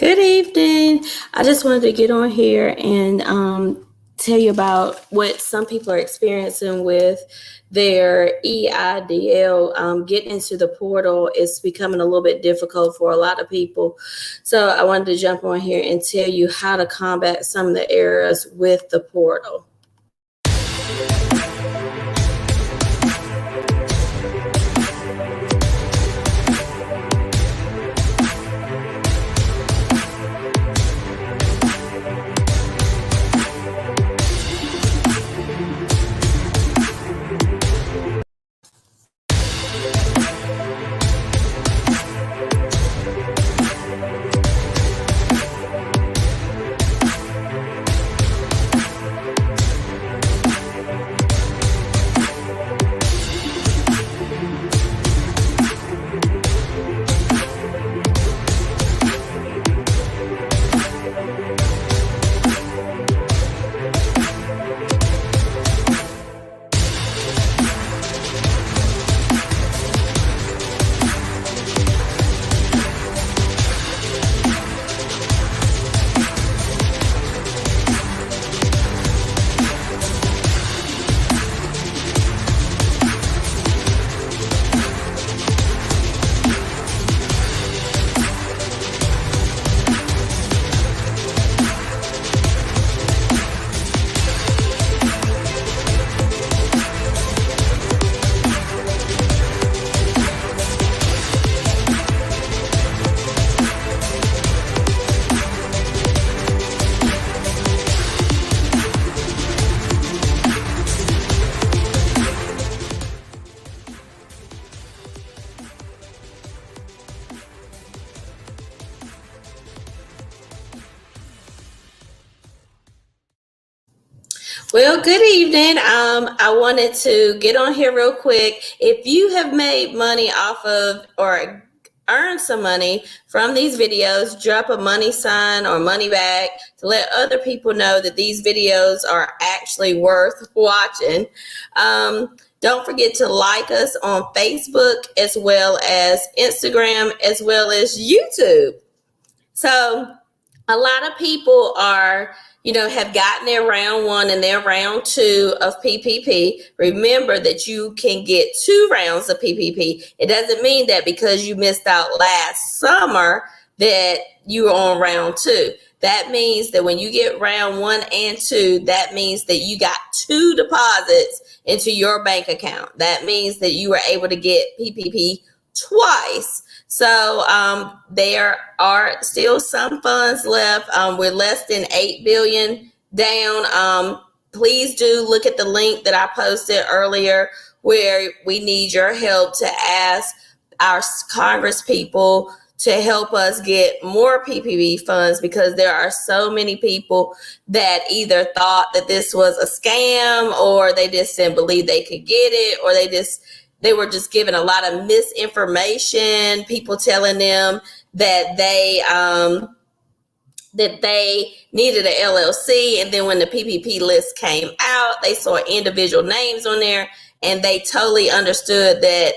Good evening. I just wanted to get on here and tell you about what some people are experiencing with their EIDL. Getting into the portal is becoming a little bit difficult for a lot of people. So I wanted to jump on here and tell you how to combat some of the errors with the portal. Well, good evening. I wanted to get on here real quick. If you have made money off of or earned some money from these videos, drop a money sign or money back to let other people know that these videos are actually worth watching. Don't forget to like us on Facebook as well as Instagram as well as YouTube. So a lot of people are have gotten their round one and their round two of PPP. Remember that you can get 2 rounds of PPP. It doesn't mean that because you missed out last summer that you are on round 2. That means that when you get round 1 and 2, that means that you got 2 deposits into your bank account. That means that you were able to get PPP twice. So there are still some funds left. We're less than 8 billion down. Please do look at the link that I posted earlier where we need your help to ask our Congress people to help us get more PPP funds, because there are so many people that either thought that this was a scam, or they just didn't believe they could get it, or they were just given a lot of misinformation, people telling them that they needed an LLC. And then when the PPP list came out, they saw individual names on there and they totally understood that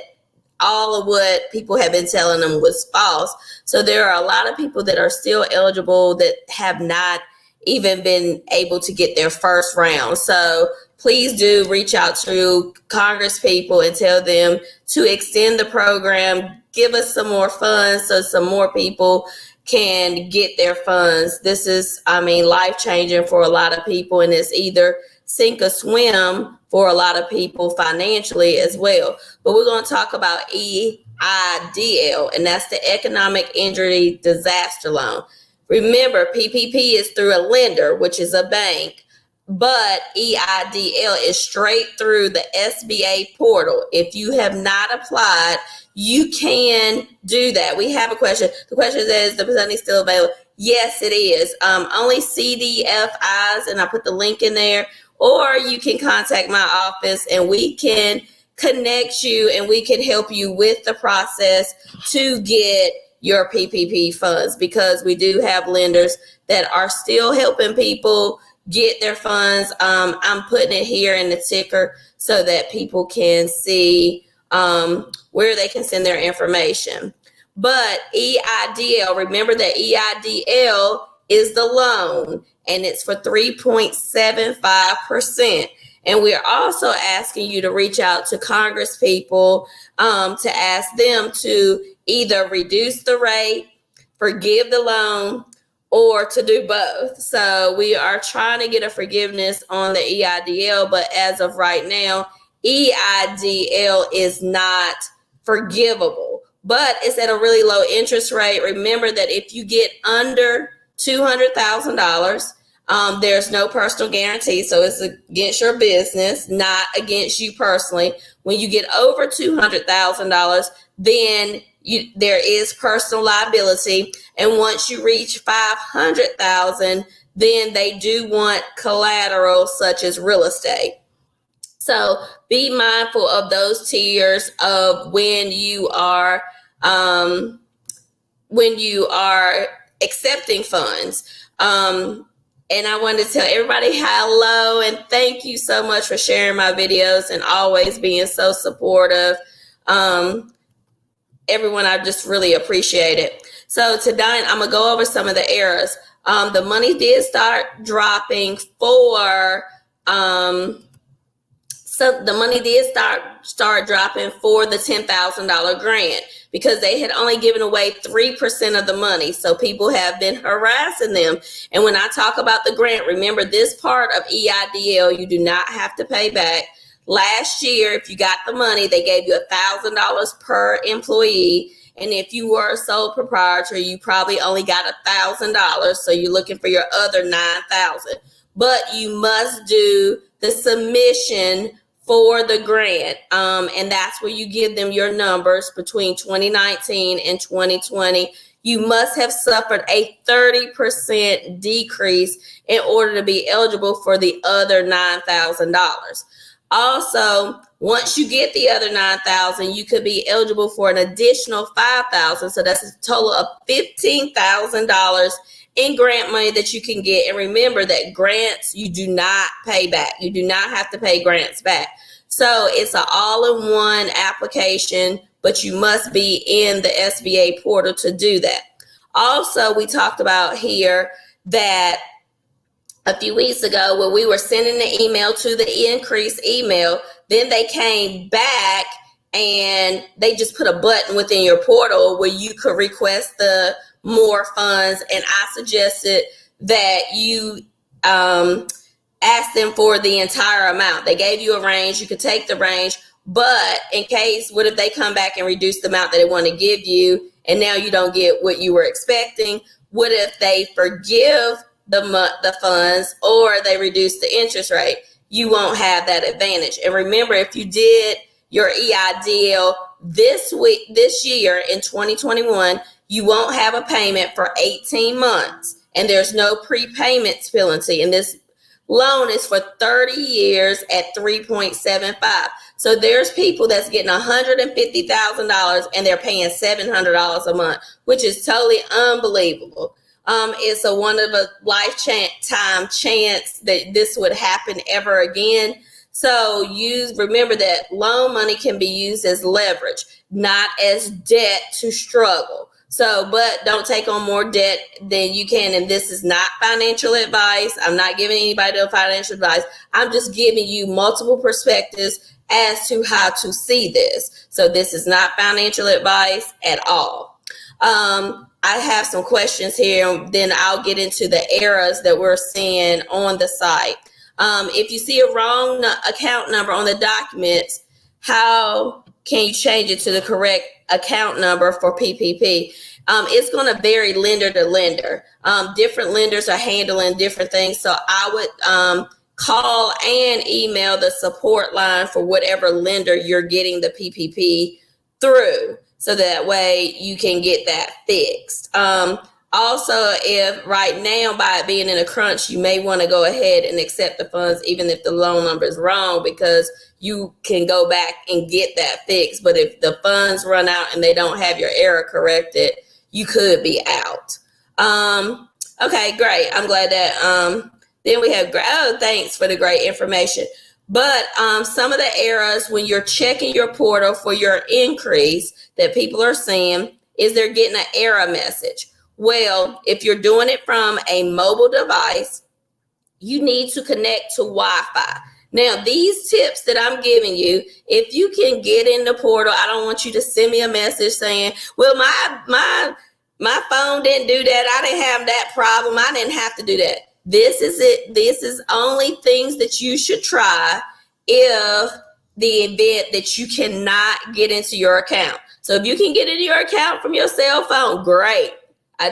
all of what people have been telling them was false. So there are a lot of people that are still eligible that have not even been able to get their first round. So please do reach out to Congress people and tell them to extend the program, give us some more funds so some more people can get their funds. This is, life-changing for a lot of people, and it's either sink or swim for a lot of people financially as well. But we're going to talk about EIDL, and that's the Economic Injury Disaster Loan. Remember, PPP is through a lender, which is a bank, but EIDL is straight through the SBA portal. If you have not applied, you can do that. We have a question. The question is the money still available? Yes, it is. Only CDFIs, and I put the link in there, or you can contact my office and we can connect you and we can help you with the process to get your PPP funds, because we do have lenders that are still helping people get their funds. I'm putting it here in the ticker so that people can see where they can send their information. But EIDL, remember that EIDL is the loan, and it's for 3.75%. And we're also asking you to reach out to Congress people to ask them to either reduce the rate, forgive the loan, or to do both. So we are trying to get a forgiveness on the EIDL, but as of right now, EIDL is not forgivable, but it's at a really low interest rate. Remember that if you get under $200,000, there's no personal guarantee, so it's against your business, not against you personally. When you get over $200,000, then there is personal liability, and once you reach $500,000, then they do want collateral such as real estate. So be mindful of those tiers of when you are accepting funds. And I wanted to tell everybody hello and thank you so much for sharing my videos and always being so supportive. Everyone, I just really appreciate it. So tonight I'm gonna go over some of the errors. The money did start dropping for so the money did start dropping for the $10,000 grant because they had only given away 3% of the money. So people have been harassing them. And when I talk about the grant, remember this part of EIDL, you do not have to pay back. Last year, if you got the money, they gave you $1,000 per employee. And if you were a sole proprietor, you probably only got $1,000. So you're looking for your other $9,000. But you must do the submission for the grant. And that's where you give them your numbers between 2019 and 2020. You must have suffered a 30% decrease in order to be eligible for the other $9,000. Also, once you get the other $9,000, you could be eligible for an additional $5,000. So that's a total of $15,000 in grant money that you can get. And remember that grants, you do not pay back. You do not have to pay grants back. So it's an all-in-one application, but you must be in the SBA portal to do that. Also, we talked about here that a few weeks ago when we were sending the email to the increased email, then they came back and they just put a button within your portal where you could request the more funds. And I suggested that you ask them for the entire amount. They gave you a range. You could take the range, but in case, what if they come back and reduce the amount that they want to give you and now you don't get what you were expecting? What if they forgive the funds or they reduce the interest rate? You won't have that advantage. And remember, if you did your EIDL this year in 2021, you won't have a payment for 18 months and there's no prepayment penalty. And this loan is for 30 years at 3.75. So there's people that's getting $150,000 and they're paying $700 a month, which is totally unbelievable. It's a one of a lifetime chance that this would happen ever again. So remember that loan money can be used as leverage, not as debt to struggle. So, but don't take on more debt than you can. And this is not financial advice. I'm not giving anybody no financial advice. I'm just giving you multiple perspectives as to how to see this. So this is not financial advice at all. I have some questions here, then I'll get into the errors that we're seeing on the site. If you see a wrong account number on the documents, how can you change it to the correct account number for PPP? It's going to vary lender to lender. Different lenders are handling different things. So I would call and email the support line for whatever lender you're getting the PPP through, so that way you can get that fixed. Also, if right now, by it being in a crunch, you may want to go ahead and accept the funds, even if the loan number is wrong, because you can go back and get that fixed. But if the funds run out and they don't have your error corrected, you could be out. Okay, great. I'm glad that, then we have, thanks for the great information. But some of the errors when you're checking your portal for your increase that people are seeing is they're getting an error message. Well, if you're doing it from a mobile device, you need to connect to Wi-Fi. Now, these tips that I'm giving you, if you can get in the portal, I don't want you to send me a message saying, well, my phone didn't do that. I didn't have that problem. I didn't have to do that. This is it. This is only things that you should try if the event that you cannot get into your account. So if you can get into your account from your cell phone, great.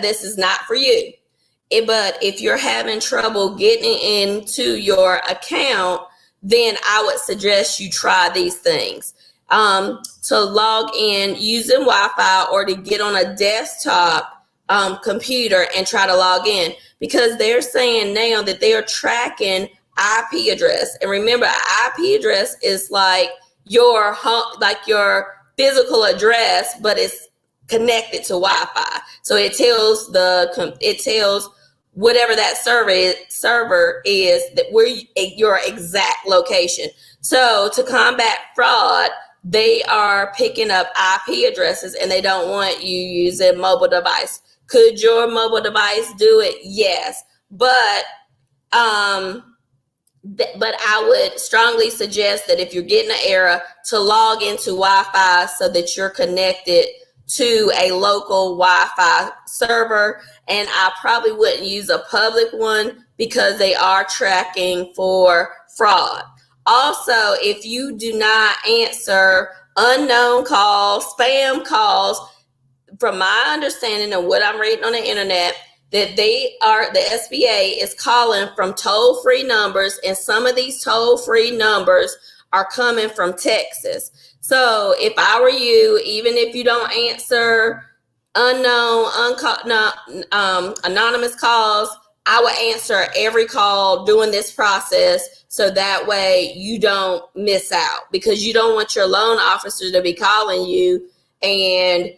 This is not for you. But if you're having trouble getting into your account, then I would suggest you try these things. To log in using Wi-Fi or to get on a desktop computer and try to log in, because they're saying now that they are tracking IP address. And remember, IP address is like your home, like your physical address, but it's connected to Wi-Fi. So it tells whatever that server is that where your exact location. So to combat fraud, they are picking up IP addresses and they don't want you using mobile device. Could your mobile device do it? Yes, but I would strongly suggest that if you're getting an error, to log into Wi-Fi so that you're connected to a local Wi-Fi server. And I probably wouldn't use a public one because they are tracking for fraud. Also, if you do not answer unknown calls, spam calls, from my understanding of what I'm reading on the internet, that the SBA is calling from toll-free numbers, and some of these toll-free numbers are coming from Texas. So if I were you, even if you don't answer anonymous calls, I would answer every call during this process, so that way you don't miss out, because you don't want your loan officer to be calling you and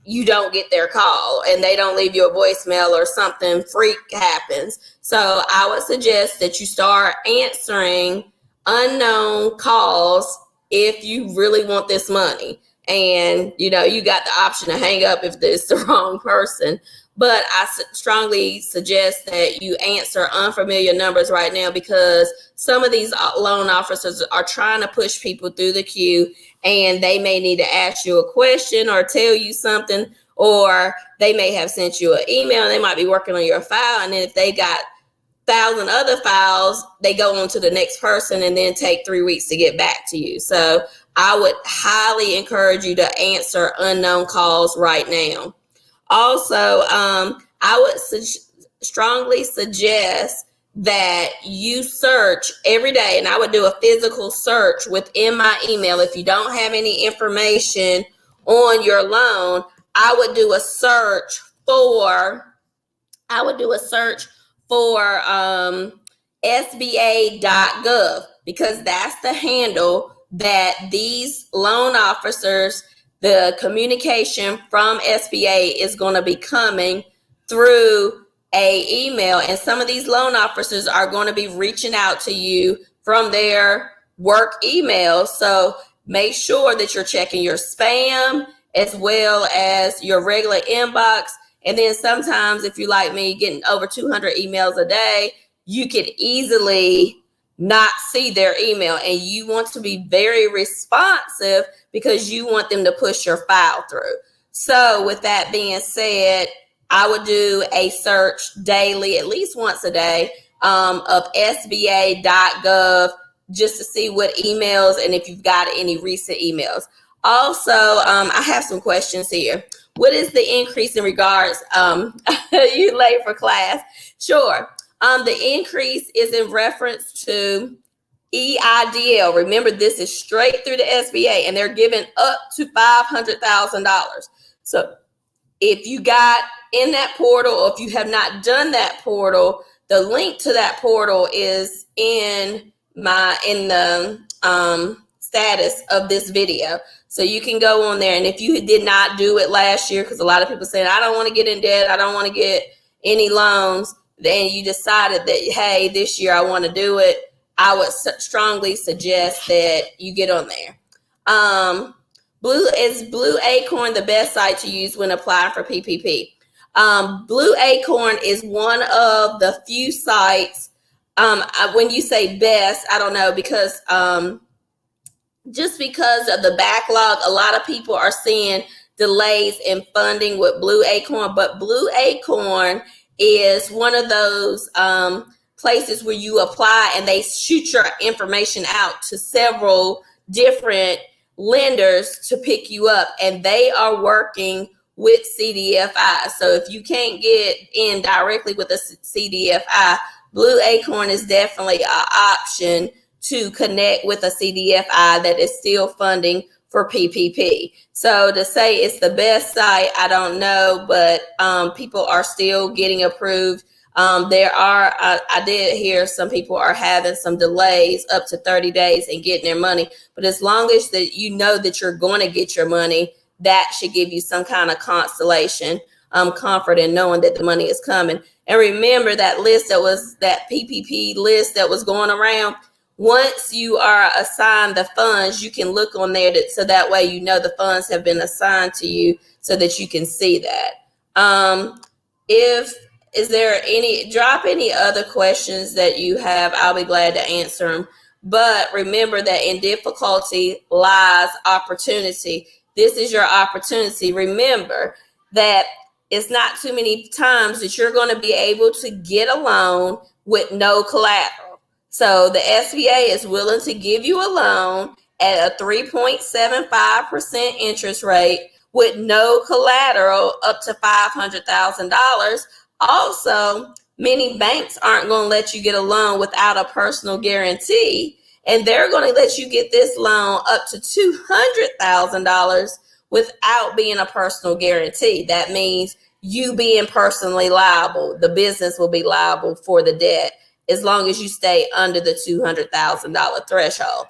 you don't get their call and they don't leave you a voicemail or something freak happens. So I would suggest that you start answering unknown calls if you really want this money. And, you got the option to hang up if it's the wrong person. But I strongly suggest that you answer unfamiliar numbers right now, because some of these loan officers are trying to push people through the queue, and they may need to ask you a question or tell you something, or they may have sent you an email and they might be working on your file. And then if they got 1,000 other files, they go on to the next person and then take 3 weeks to get back to you. So I would highly encourage you to answer unknown calls right now. Also, I would strongly suggest that you search every day, and I would do a physical search within my email. If you don't have any information on your loan, I would do a search for SBA.gov, because that's the handle that these loan officers, the communication from SBA is going to be coming through a email. And some of these loan officers are going to be reaching out to you from their work emails. So make sure that you're checking your spam as well as your regular inbox. And then sometimes, if you like me, getting over 200 emails a day, you could easily not see their email, and you want to be very responsive because you want them to push your file through. So with that being said, I would do a search daily, at least once a day, of SBA.gov, just to see what emails and if you've got any recent emails. Also, I have some questions here. What is the increase in regards, you late for class? Sure. The increase is in reference to EIDL. Remember, this is straight through the SBA, and they're giving up to $500,000. So if you got in that portal, or if you have not done that portal, the link to that portal is in the status of this video. So you can go on there, and if you did not do it last year, because a lot of people saying, I don't want to get in debt, I don't want to get any loans, then you decided that, hey, this year I want to do it, I would strongly suggest that you get on there. Blue Acorn the best site to use when applying for PPP? Blue Acorn is one of the few sites. When you say best, I don't know, because just because of the backlog, a lot of people are seeing delays in funding with Blue Acorn, but Blue Acorn is one of those places where you apply and they shoot your information out to several different lenders to pick you up, and they are working with CDFI. So if you can't get in directly with a CDFI, Blue Acorn is definitely an option to connect with a CDFI that is still funding for PPP. So to say it's the best site, I don't know, but people are still getting approved. I did hear some people are having some delays up to 30 days in getting their money. But as long as that you know that you're going to get your money, that should give you some kind of consolation, comfort in knowing that the money is coming. And remember that PPP list that was going around. Once you are assigned the funds, you can look on there so that way you know the funds have been assigned to you so that you can see that. Drop any other questions that you have. I'll be glad to answer them. But remember that in difficulty lies opportunity. This is your opportunity. Remember that it's not too many times that you're going to be able to get a loan with no collateral. So the SBA is willing to give you a loan at a 3.75% interest rate with no collateral up to $500,000. Also, many banks aren't going to let you get a loan without a personal guarantee, and they're going to let you get this loan up to $200,000 without being a personal guarantee. That means you being personally liable. The business will be liable for the debt as long as you stay under the $200,000 threshold.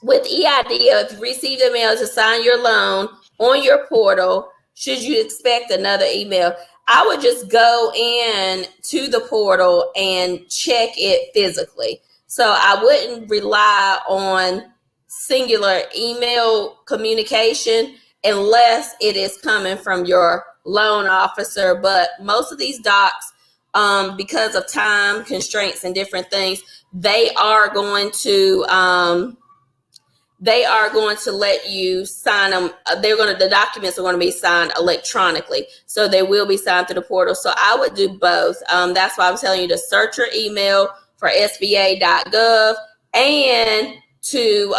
With EIDL, if you receive the mail to sign your loan on your portal, should you expect another email? I would just go in to the portal and check it physically. So I wouldn't rely on singular email communication unless it is coming from your loan officer. But most of these docs, because of time constraints and different things, they are going to let you sign them. The documents are going to be signed electronically, so they will be signed through the portal. So I would do both. That's why I'm telling you to search your email for SBA.gov and to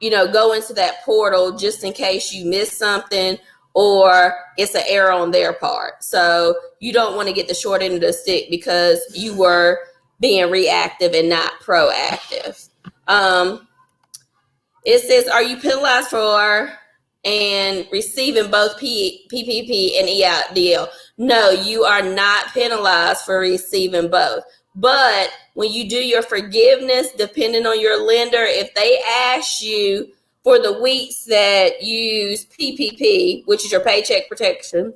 go into that portal just in case you miss something or it's an error on their part. So you don't want to get the short end of the stick because you were being reactive and not proactive. It says, are you penalized for and receiving both PPP and EIDL? No, you are not penalized for receiving both. But when you do your forgiveness, depending on your lender, if they ask you for the weeks that you use PPP, which is your Paycheck Protection,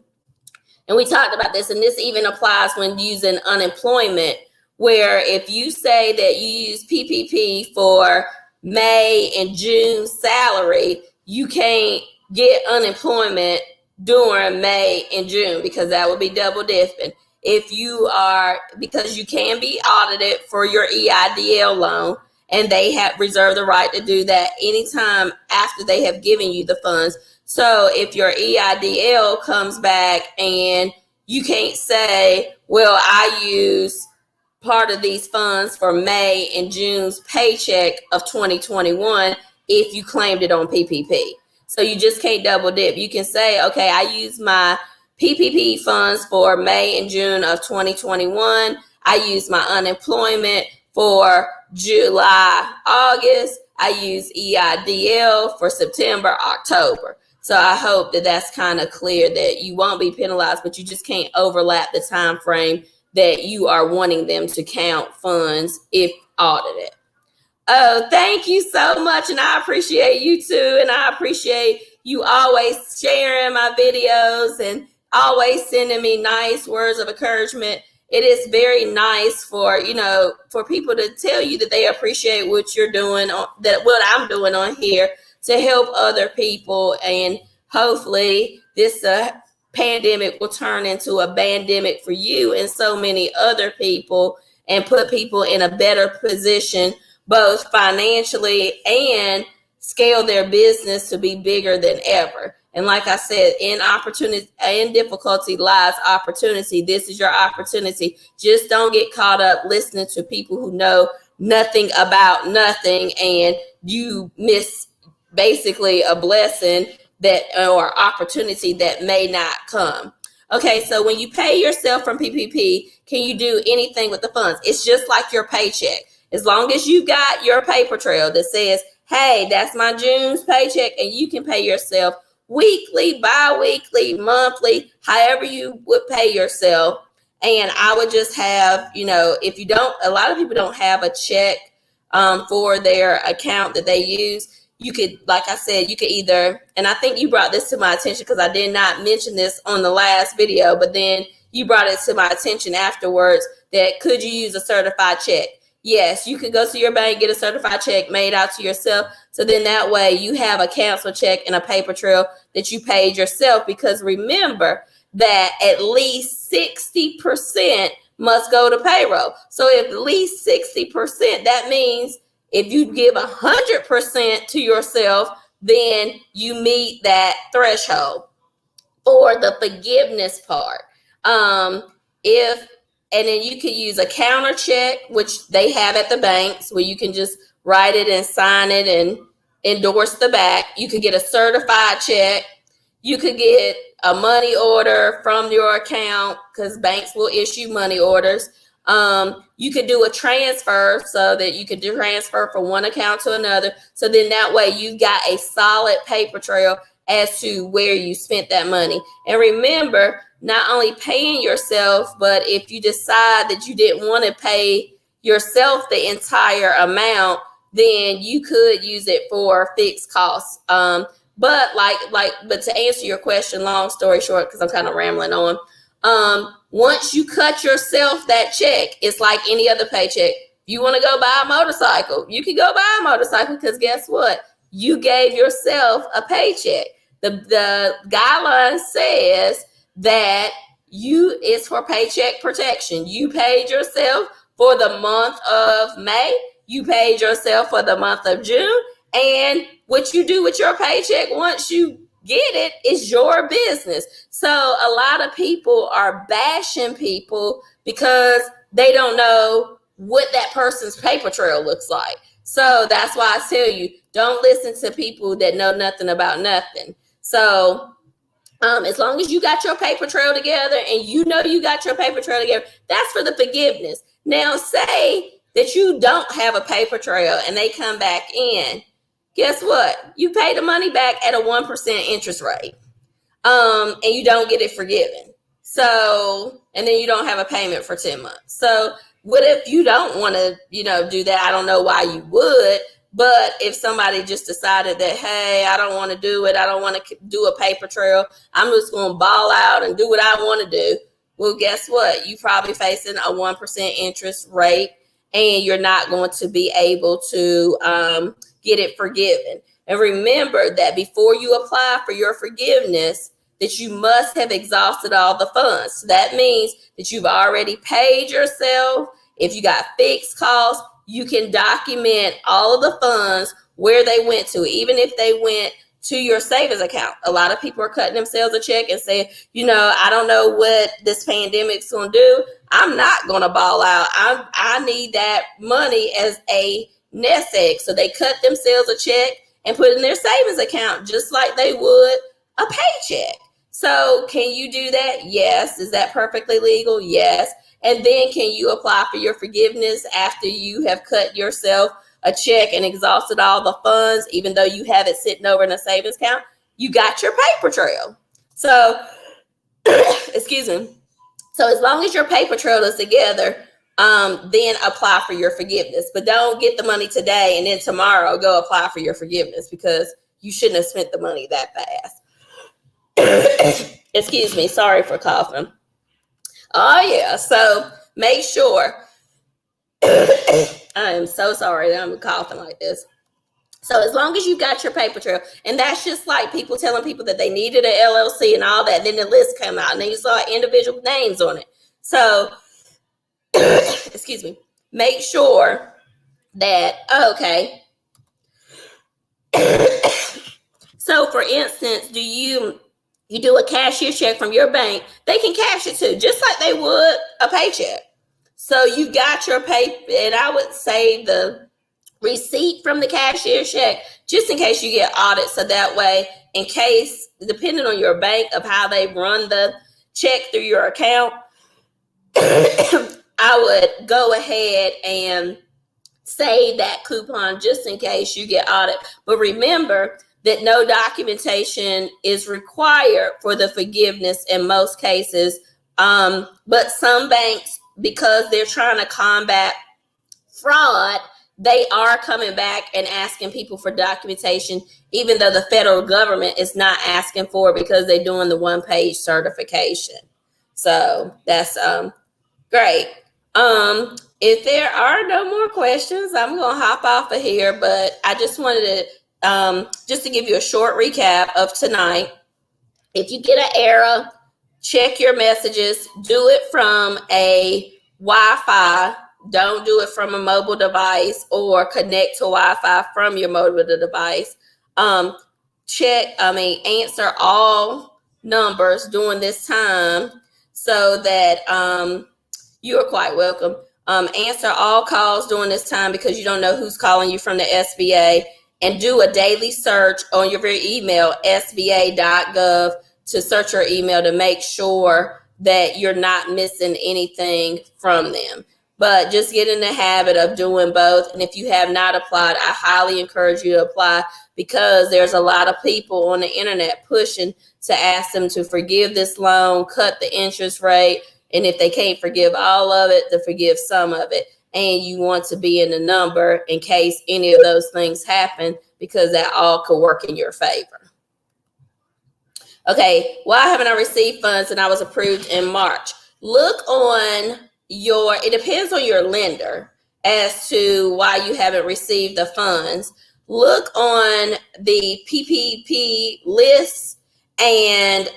and we talked about this, and this even applies when using unemployment, where if you say that you use PPP for May and June salary, you can't get unemployment during May and June because that would be double dipping. Because you can be audited for your EIDL loan, and they have reserved the right to do that anytime after they have given you the funds. So if your EIDL comes back and you can't say, well, I use part of these funds for May and June's paycheck of 2021 if you claimed it on PPP. So you just can't double dip. You can say, okay, I use my PPP funds for May and June of 2021. I use my unemployment for July, August. I use EIDL for September, October. So I hope that that's kind of clear that you won't be penalized, but you just can't overlap the time frame that you are wanting them to count funds if audited. Oh, thank you so much. And I appreciate you too. And I appreciate you always sharing my videos and always sending me nice words of encouragement. It is very nice for people to tell you that they appreciate what you're doing, what I'm doing on here. to help other people. And hopefully this pandemic will turn into a bandemic for you and so many other people, and put people in a better position, both financially and scale their business to be bigger than ever. And like I said, in opportunity, in difficulty lies opportunity. This is your opportunity. Just don't get caught up listening to people who know nothing about nothing, and you miss basically a blessing that, or opportunity that may not come. Okay, so when you pay yourself from PPP, can you do anything with the funds? It's just like your paycheck. As long as you got your paper trail that says, hey, that's my June's paycheck, and you can pay yourself weekly, bi-weekly, monthly, however you would pay yourself. And I would just have, if you don't, a lot of people don't have a check for their account that they use. You could, like I said, you could either, and I think you brought this to my attention because I did not mention this on the last video, but then you brought it to my attention afterwards that could you use a certified check? Yes, you could go to your bank, get a certified check made out to yourself. So then that way you have a cancel check and a paper trail that you paid yourself, because remember that at least 60% must go to payroll. So if at least 60%, that means if you give 100% to yourself, then you meet that threshold for the forgiveness part. And then you can use a counter check, which they have at the banks, where you can just write it and sign it and endorse the back. You could get a certified check. You could get a money order from your account, because banks will issue money orders. You could do a transfer, so that you could transfer from one account to another. So then that way you got a solid paper trail as to where you spent that money. And remember, not only paying yourself, but if you decide that you didn't want to pay yourself the entire amount, then you could use it for fixed costs. But to answer your question, long story short, because I'm kind of rambling on, once you cut yourself that check, it's like any other paycheck. If you want to go buy a motorcycle, you can go buy a motorcycle, because guess what? You gave yourself a paycheck. The guideline says that it's for Paycheck Protection. You paid yourself for the month of May. You paid yourself for the month of June. And what you do with your paycheck once you get it is your business. So a lot of people are bashing people because they don't know what that person's paper trail looks like. So that's why I tell you, don't listen to people that know nothing about nothing. So as long as you got your paper trail together, and you know you got your paper trail together, that's for the forgiveness. Now, say that you don't have a paper trail and they come back in. Guess what? You pay the money back at a 1% interest rate, and you don't get it forgiven. So, and then you don't have a payment for 10 months. So what if you don't want to, do that? I don't know why you would. But if somebody just decided that, hey, I don't want to do it, I don't want to do a paper trail, I'm just going to ball out and do what I want to do. Well, guess what? You probably facing a 1% interest rate, and you're not going to be able to get it forgiven. And remember that before you apply for your forgiveness, that you must have exhausted all the funds. So that means that you've already paid yourself. If you got fixed costs, you can document all of the funds, where they went to, even if they went to your savings account. A lot of people are cutting themselves a check and saying, I don't know what this pandemic's going to do. I'm not going to ball out. I need that money as a nest egg. So they cut themselves a check and put it in their savings account, just like they would a paycheck. So can you do that? Yes. Is that perfectly legal? Yes. And then can you apply for your forgiveness after you have cut yourself a check and exhausted all the funds, even though you have it sitting over in a savings account? You got your paper trail. So, excuse me. So as long as your paper trail is together, then apply for your forgiveness. But don't get the money today and then tomorrow go apply for your forgiveness, because you shouldn't have spent the money that fast. Excuse me. Sorry for coughing. Oh, yeah. So make sure. I am so sorry that I'm coughing like this. So as long as you got your paper trail, and that's just like people telling people that they needed an LLC and all that, and then the list came out and then you saw individual names on it. So, excuse me, make sure that, okay. So for instance, you do a cashier check from your bank, they can cash it too, just like they would a paycheck. So you got your pay, and I would say the receipt from the cashier check, just in case you get audited. So that way, in case, depending on your bank of how they run the check through your account, I would go ahead and save that coupon just in case you get audited. But remember that no documentation is required for the forgiveness in most cases. But some banks, because they're trying to combat fraud, they are coming back and asking people for documentation, even though the federal government is not asking for it because they're doing the one-page certification. So that's great. If there are no more questions, I'm going to hop off of here, but I just wanted to, just to give you a short recap of tonight. If you get an error, check your messages, do it from a Wi-Fi. Don't do it from a mobile device, or connect to Wi-Fi from your mobile device. Answer all numbers during this time so that you are quite welcome. Answer all calls during this time because you don't know who's calling you from the SBA, and do a daily search on your very email, sba.gov, to search your email to make sure that you're not missing anything from them. But just get in the habit of doing both. And if you have not applied, I highly encourage you to apply, because there's a lot of people on the internet pushing to ask them to forgive this loan, cut the interest rate, and if they can't forgive all of it, to forgive some of it. And you want to be in the number in case any of those things happen, because that all could work in your favor. Okay, why haven't I received funds and I was approved in March? Look on it depends on your lender as to why you haven't received the funds. Look on the PPP list, and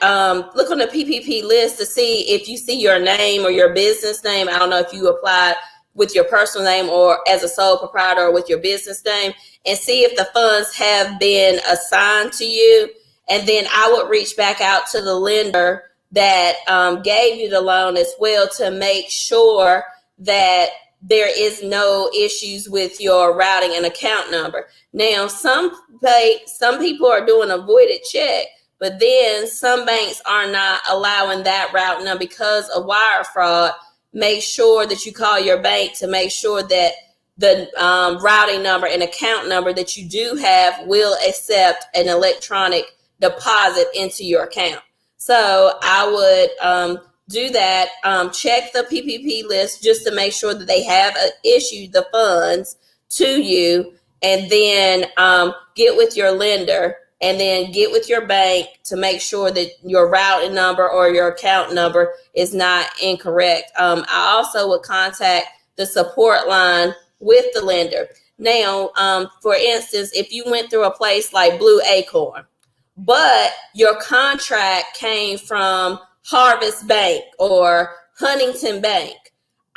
look on the PPP list to see if you see your name or your business name. I don't know if you applied with your personal name or as a sole proprietor or with your business name, and see if the funds have been assigned to you. And then I would reach back out to the lender that gave you the loan as well, to make sure that there is no issues with your routing and account number. Now, some people are doing a voided check, but then some banks are not allowing that route number because of wire fraud. Make sure that you call your bank to make sure that the routing number and account number that you do have will accept an electronic deposit into your account. So I would do that. Check the PPP list just to make sure that they have issued the funds to you, and then get with your lender, and then get with your bank to make sure that your routing number or your account number is not incorrect. I also would contact the support line with the lender. Now, for instance, if you went through a place like Blue Acorn, but your contract came from Harvest Bank or Huntington Bank,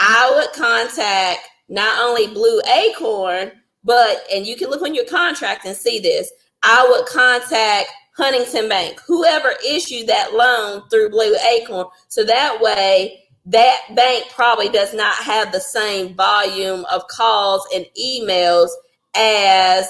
I would contact not only Blue Acorn, and you can look on your contract and see this, I would contact Huntington Bank, whoever issued that loan through Blue Acorn. So that way, that bank probably does not have the same volume of calls and emails as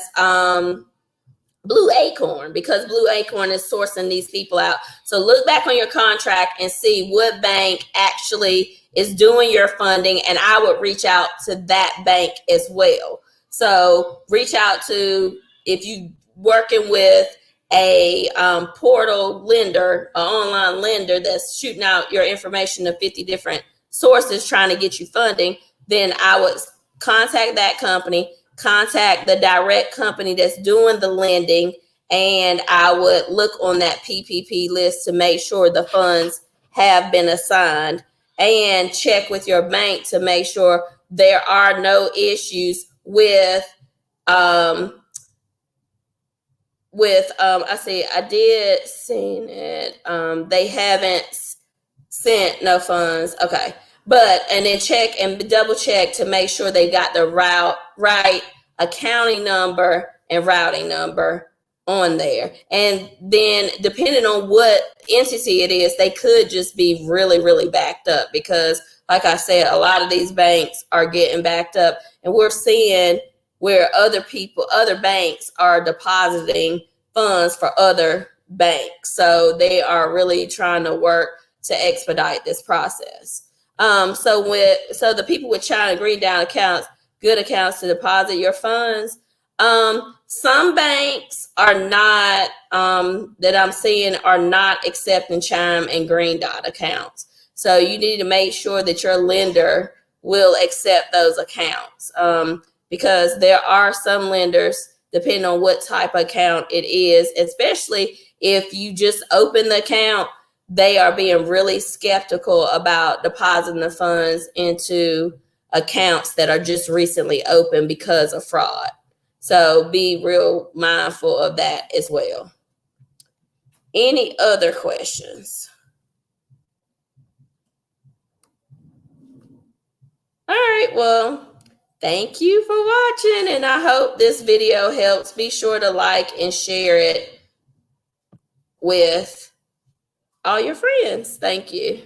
Blue Acorn, because Blue Acorn is sourcing these people out. So look back on your contract and see what bank actually is doing your funding, and I would reach out to that bank as well. So reach out to, if you working with a portal lender, an online lender that's shooting out your information to 50 different sources trying to get you funding, then I would contact that company, contact the direct company that's doing the lending, and I would look on that PPP list to make sure the funds have been assigned, and check with your bank to make sure there are no issues with with I see I did seen it. They haven't sent no funds. Okay. But and then check and double check to make sure they got the right accounting number and routing number on there. And then depending on what entity it is, they could just be really, really backed up because like I said, a lot of these banks are getting backed up, and we're seeing where other banks are depositing funds for other banks. So they are really trying to work to expedite this process. So the people with China Green Down accounts, good accounts to deposit your funds. Some banks are not that I'm seeing are not accepting Chime and Green Dot accounts. So you need to make sure that your lender will accept those accounts because there are some lenders, depending on what type of account it is, especially if you just open the account, they are being really skeptical about depositing the funds into accounts that are just recently opened because of fraud. So be real mindful of that as well. Any other questions? All right, well, thank you for watching, and I hope this video helps. Be sure to like and share it with all your friends. Thank you.